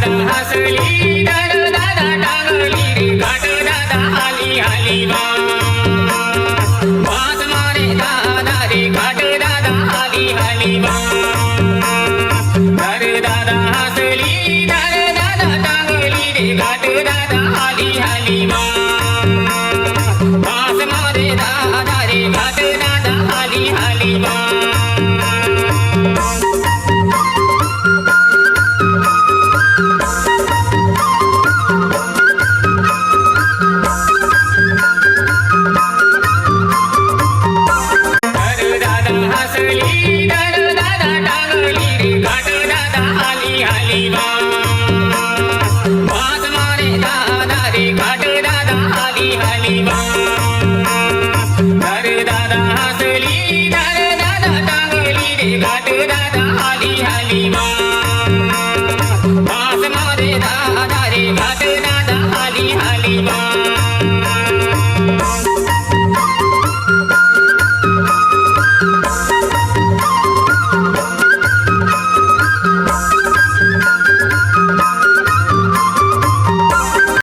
दादा हसली धर दादा टांगली रे घाट दादा आली आली वास मारे दादा रे घाट दादा आली आली धर दादा हसली धर दादा टांगली रे घाट दादा आली आली वास मारे दादा रे घाट दादा आली आली हसली धर दादा टांगली रे घाट दादा आली आली